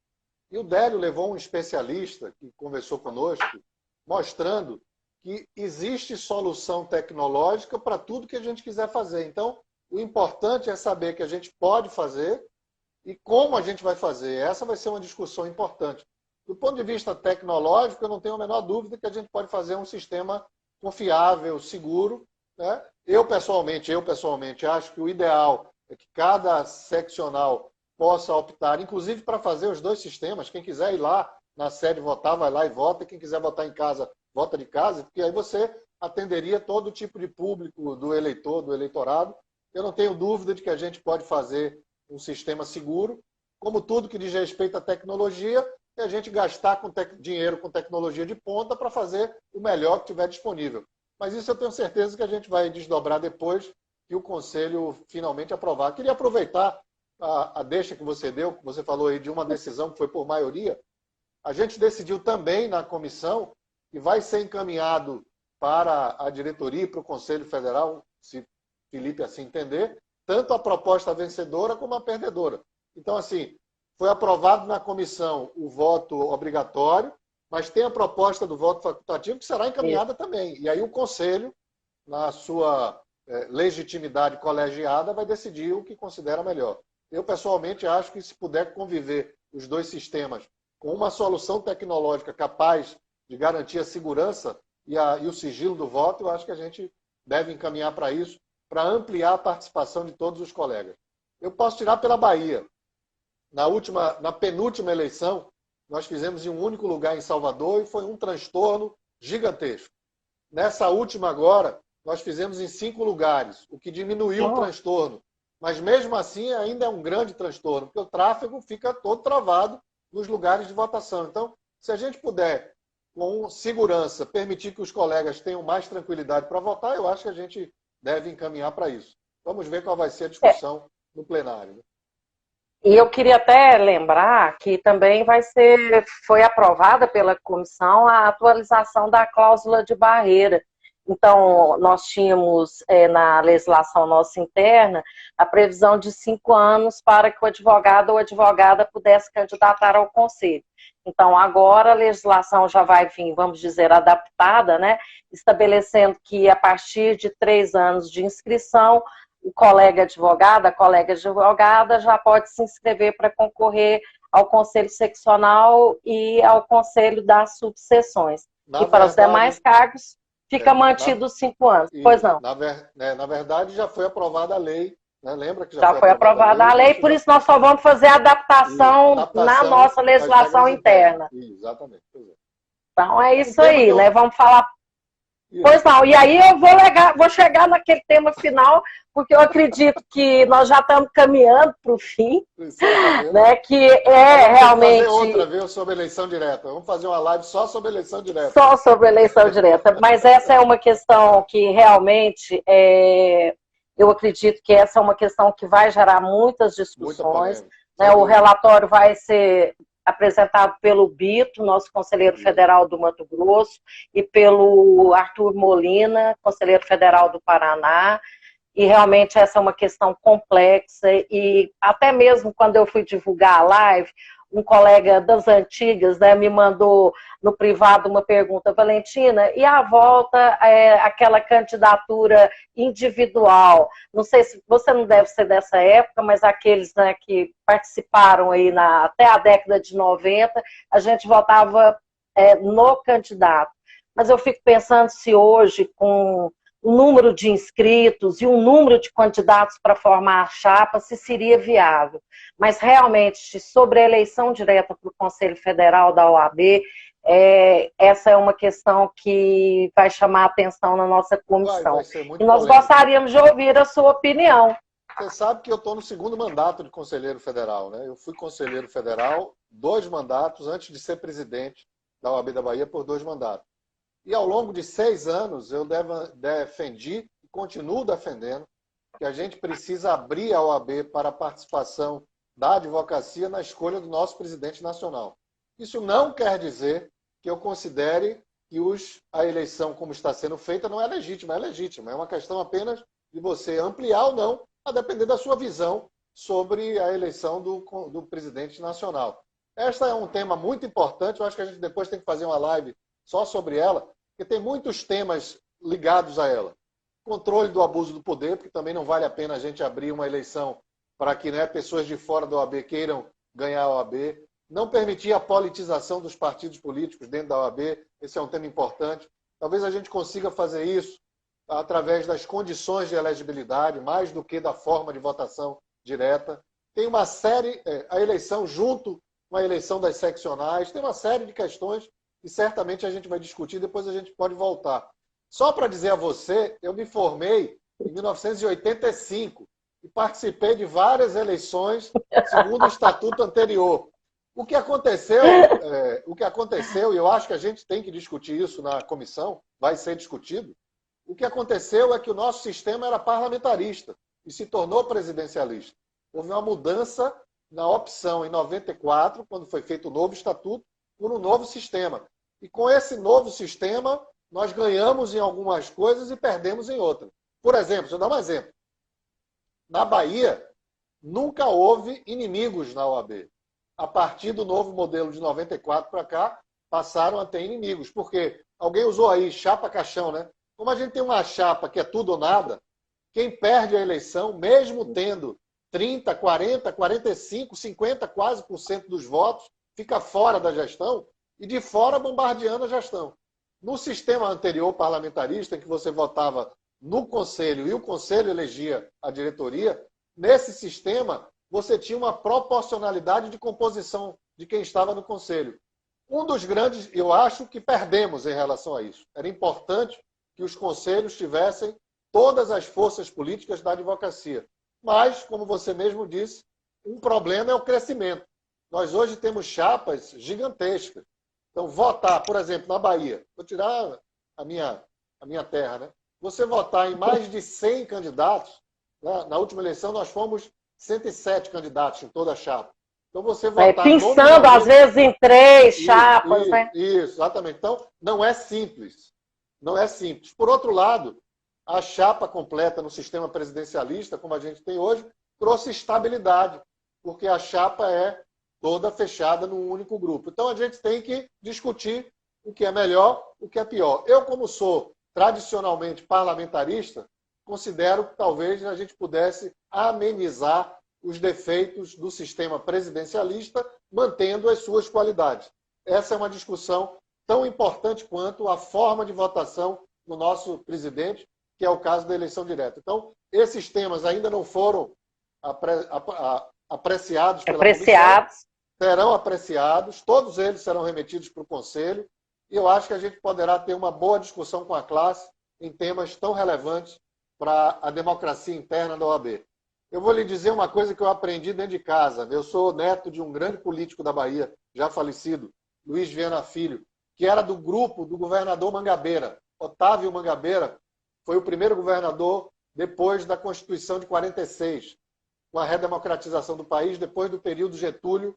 E o Délio levou um especialista que conversou conosco, mostrando que existe solução tecnológica para tudo que a gente quiser fazer. Então, o importante é saber que a gente pode fazer e como a gente vai fazer. Essa vai ser uma discussão importante. Do ponto de vista tecnológico, eu não tenho a menor dúvida que a gente pode fazer um sistema confiável, seguro, né? Eu pessoalmente acho que o ideal é que cada seccional possa optar, inclusive para fazer os dois sistemas. Quem quiser ir lá na sede votar, vai lá e vota. Quem quiser votar em casa, vota de casa, porque aí você atenderia todo tipo de público do eleitor, do eleitorado. Eu não tenho dúvida de que a gente pode fazer um sistema seguro, como tudo que diz respeito à tecnologia, e a gente gastar dinheiro com tecnologia de ponta para fazer o melhor que tiver disponível. Mas isso eu tenho certeza que a gente vai desdobrar depois que o Conselho finalmente aprovar. Queria aproveitar a deixa que você deu, que você falou aí de uma decisão que foi por maioria. A gente decidiu também na comissão que vai ser encaminhado para a diretoria e para o Conselho Federal, se Felipe assim entender, tanto a proposta vencedora como a perdedora. Então, assim, foi aprovado na comissão o voto obrigatório, mas tem a proposta do voto facultativo que será encaminhada também. E aí o Conselho, na sua legitimidade colegiada, vai decidir o que considera melhor. Eu, pessoalmente, acho que se puder conviver os dois sistemas com uma solução tecnológica capaz de garantir a segurança e o sigilo do voto, eu acho que a gente deve encaminhar para isso, para ampliar a participação de todos os colegas. Eu posso tirar pela Bahia. Na penúltima eleição, nós fizemos em um único lugar em Salvador e foi um transtorno gigantesco. Nessa última agora, nós fizemos em 5 lugares, o que diminuiu o transtorno. Mas mesmo assim ainda é um grande transtorno, porque o tráfego fica todo travado nos lugares de votação. Então, se a gente puder, com segurança, permitir que os colegas tenham mais tranquilidade para votar, eu acho que a gente deve encaminhar para isso. Vamos ver qual vai ser a discussão no plenário. Né? E eu queria até lembrar que também foi aprovada pela comissão a atualização da cláusula de barreira. Então, nós tínhamos na legislação nossa interna a previsão de 5 anos para que o advogado ou advogada pudesse candidatar ao conselho. Então, agora a legislação já vai vir, vamos dizer, adaptada, né? Estabelecendo que a partir de 3 anos de inscrição, o colega advogado, a colega advogada já pode se inscrever para concorrer ao conselho seccional e ao conselho das subseções. E para os demais cargos, fica mantido os 5 anos. Pois não. Na verdade, já foi aprovada a lei. Né? Lembra que já foi aprovada a lei, por isso nós só vamos fazer a adaptação na nossa legislação interna. Exatamente. Então é isso aí, né? Vamos falar. Pois não, e aí eu vou chegar naquele tema final, porque eu acredito que nós já estamos caminhando para o fim, né? Que realmente... Vamos fazer outra, viu, sobre eleição direta. Vamos fazer uma live só sobre eleição direta. Só sobre eleição direta, mas essa é uma questão que realmente, eu acredito que essa é uma questão que vai gerar muitas discussões, né? O relatório vai ser apresentado pelo Bito, nosso conselheiro federal do Mato Grosso, e pelo Arthur Molina, conselheiro federal do Paraná, e realmente essa é uma questão complexa, e até mesmo quando eu fui divulgar a live, um colega das antigas, né, me mandou no privado uma pergunta: Valentina, e a volta aquela candidatura individual? Não sei se você não deve ser dessa época, mas aqueles, né, que participaram aí até a década de 90, a gente votava no candidato. Mas eu fico pensando se hoje, com o número de inscritos e o número de candidatos para formar a chapa, se seria viável. Mas realmente, sobre a eleição direta para o Conselho Federal da OAB, essa é uma questão que vai chamar a atenção na nossa comissão. Vai ser muito e nós polêmico. gostaríamos de ouvir a sua opinião. Você sabe que eu estou no 2º mandato de conselheiro federal, né? Eu fui conselheiro federal 2 mandatos antes de ser presidente da OAB da Bahia por 2 mandatos. E ao longo de 6 anos eu defendi e continuo defendendo que a gente precisa abrir a OAB para a participação da advocacia na escolha do nosso presidente nacional. Isso não quer dizer que eu considere que a eleição, como está sendo feita, não é legítima, é legítima. É uma questão apenas de você ampliar ou não, a depender da sua visão sobre a eleição do presidente nacional. Esta é um tema muito importante, eu acho que a gente depois tem que fazer uma live só sobre ela, porque tem muitos temas ligados a ela. Controle do abuso do poder, porque também não vale a pena a gente abrir uma eleição para que, né, pessoas de fora da OAB queiram ganhar a OAB. Não permitir a politização dos partidos políticos dentro da OAB, esse é um tema importante. Talvez a gente consiga fazer isso através das condições de elegibilidade, mais do que da forma de votação direta. Tem uma série, a eleição junto com a eleição das seccionais, tem uma série de questões que certamente a gente vai discutir, depois a gente pode voltar. Só para dizer a você, eu me formei em 1985 e participei de várias eleições segundo o estatuto anterior. O que aconteceu, e eu acho que a gente tem que discutir isso na comissão, vai ser discutido, o que aconteceu é que o nosso sistema era parlamentarista e se tornou presidencialista. Houve uma mudança na opção em 94, quando foi feito o novo estatuto, por um novo sistema. E com esse novo sistema, nós ganhamos em algumas coisas e perdemos em outras. Por exemplo, deixa eu dar um exemplo. Na Bahia, nunca houve inimigos na OAB. A partir do novo modelo de 94 para cá, passaram a ter inimigos. Porque alguém usou aí chapa-caixão, né? Como a gente tem uma chapa que é tudo ou nada, quem perde a eleição, mesmo tendo 30, 40, 45, 50 quase por cento dos votos, fica fora da gestão e de fora bombardeando a gestão. No sistema anterior parlamentarista, em que você votava no conselho e o conselho elegia a diretoria, nesse sistema você tinha uma proporcionalidade de composição de quem estava no conselho. Um dos grandes, eu acho que perdemos em relação a isso. Era importante que os conselhos tivessem todas as forças políticas da advocacia. Mas, como você mesmo disse, um problema é o crescimento. Nós hoje temos chapas gigantescas. Então, votar, por exemplo, na Bahia, vou tirar a minha terra, né? Você votar em mais de 100 candidatos, né? Na última eleição nós fomos 107 candidatos em toda a chapa. Então, você votar... Pensando, às vezes, em 3 chapas, né? Isso, exatamente. Então, não é simples. Não é simples. Por outro lado, a chapa completa no sistema presidencialista, como a gente tem hoje, trouxe estabilidade, porque a chapa é toda fechada num único grupo. Então, a gente tem que discutir o que é melhor, o que é pior. Eu, como sou tradicionalmente parlamentarista, considero que talvez a gente pudesse amenizar os defeitos do sistema presidencialista, mantendo as suas qualidades. Essa é uma discussão tão importante quanto a forma de votação no nosso presidente, que é o caso da eleição direta. Então, esses temas ainda não foram apreciados pela comissão, serão apreciados, todos eles serão remetidos para o Conselho, e eu acho que a gente poderá ter uma boa discussão com a classe em temas tão relevantes para a democracia interna da OAB. Eu vou lhe dizer uma coisa que eu aprendi dentro de casa. Eu sou neto de um grande político da Bahia, já falecido, Luiz Viana Filho, que era do grupo do governador Mangabeira. Otávio Mangabeira foi o primeiro governador depois da Constituição de 46, com a redemocratização do país, depois do período Getúlio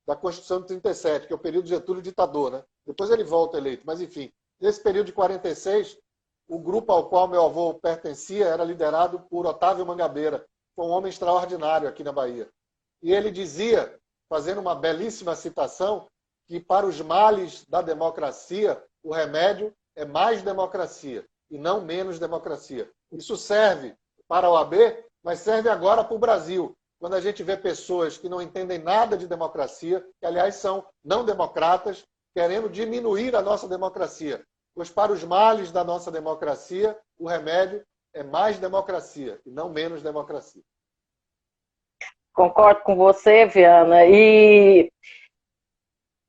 da Constituição de 37, que é o período Getúlio ditador, né? Depois ele volta eleito, mas enfim. Nesse período de 46, o grupo ao qual meu avô pertencia era liderado por Otávio Mangabeira, foi um homem extraordinário aqui na Bahia. E ele dizia, fazendo uma belíssima citação, que para os males da democracia, o remédio é mais democracia e não menos democracia. Isso serve para a OAB, mas serve agora para o Brasil. Quando a gente vê pessoas que não entendem nada de democracia, que aliás são não democratas, querendo diminuir a nossa democracia. Pois para os males da nossa democracia, o remédio é mais democracia e não menos democracia. Concordo com você, Viana, e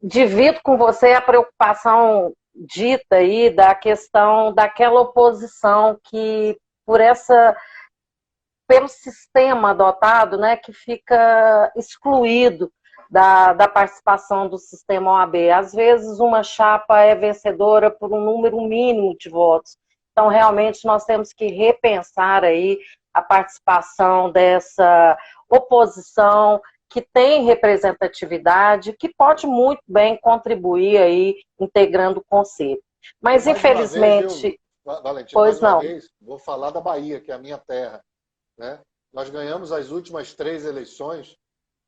divido com você a preocupação dita aí da questão daquela oposição que, pelo sistema adotado, né, que fica excluído da participação do sistema OAB. Às vezes uma chapa é vencedora por um número mínimo de votos. Então, realmente, nós temos que repensar aí a participação dessa oposição que tem representatividade, que pode muito bem contribuir aí, integrando o conselho. Mas, infelizmente... Valentina, mais uma vez, vou falar da Bahia, que é a minha terra, né? Nós ganhamos as últimas 3 eleições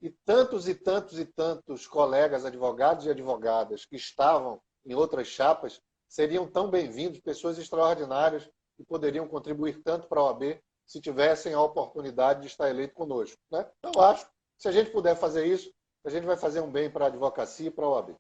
e tantos colegas advogados e advogadas que estavam em outras chapas seriam tão bem-vindos, pessoas extraordinárias que poderiam contribuir tanto para a OAB se tivessem a oportunidade de estar eleito conosco, né? Então, eu acho que se a gente puder fazer isso, a gente vai fazer um bem para a advocacia e para a OAB.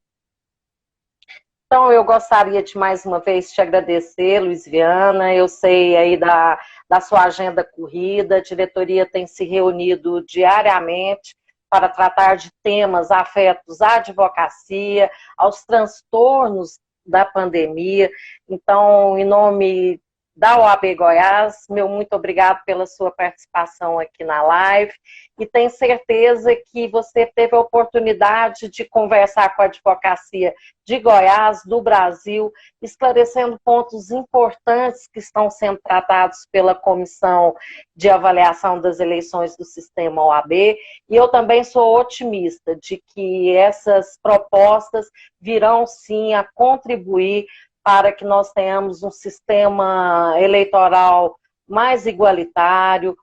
Então, eu gostaria de mais uma vez te agradecer, Luiz Viana. Eu sei aí da sua agenda corrida, a diretoria tem se reunido diariamente para tratar de temas afetos à advocacia, aos transtornos da pandemia. Então, em nome da OAB Goiás, meu muito obrigado pela sua participação aqui na live e tenho certeza que você teve a oportunidade de conversar com a advocacia de Goiás, do Brasil, esclarecendo pontos importantes que estão sendo tratados pela Comissão de Avaliação das Eleições do Sistema OAB, e eu também sou otimista de que essas propostas virão sim a contribuir para que nós tenhamos um sistema eleitoral mais igualitário,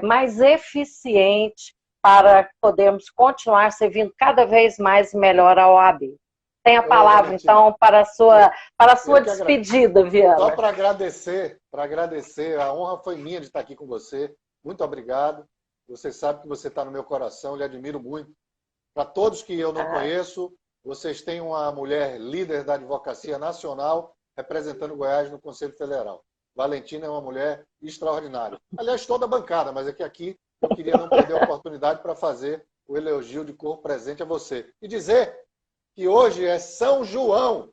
mais eficiente, para podermos continuar servindo cada vez mais melhor a OAB. Tem a palavra, então, para a sua despedida, Viana. Só para agradecer, a honra foi minha de estar aqui com você. Muito obrigado. Você sabe que você está no meu coração, lhe admiro muito. Para todos que eu não conheço, vocês têm uma mulher líder da advocacia nacional representando Goiás no Conselho Federal. Valentina é uma mulher extraordinária. Aliás, toda a bancada, mas aqui eu queria não perder a oportunidade para fazer o elogio de corpo presente a você. E dizer que hoje é São João.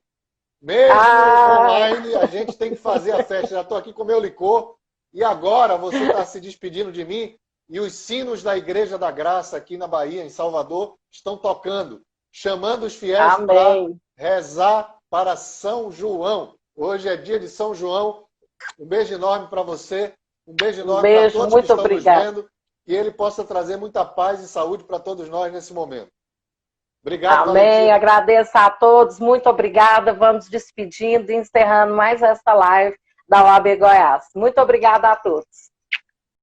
Mesmo online, a gente tem que fazer a festa. Já estou aqui com o meu licor e agora você está se despedindo de mim e os sinos da Igreja da Graça aqui na Bahia, em Salvador, estão tocando, chamando os fiéis para rezar para São João. Hoje é dia de São João. Um beijo enorme para você. Um beijo enorme para todos que estão nos vendo. Que ele possa trazer muita paz e saúde para todos nós nesse momento. Obrigado, Amém. Valentina. Agradeço a todos. Muito obrigada. Vamos despedindo e encerrando mais esta live da OAB Goiás. Muito obrigada a todos.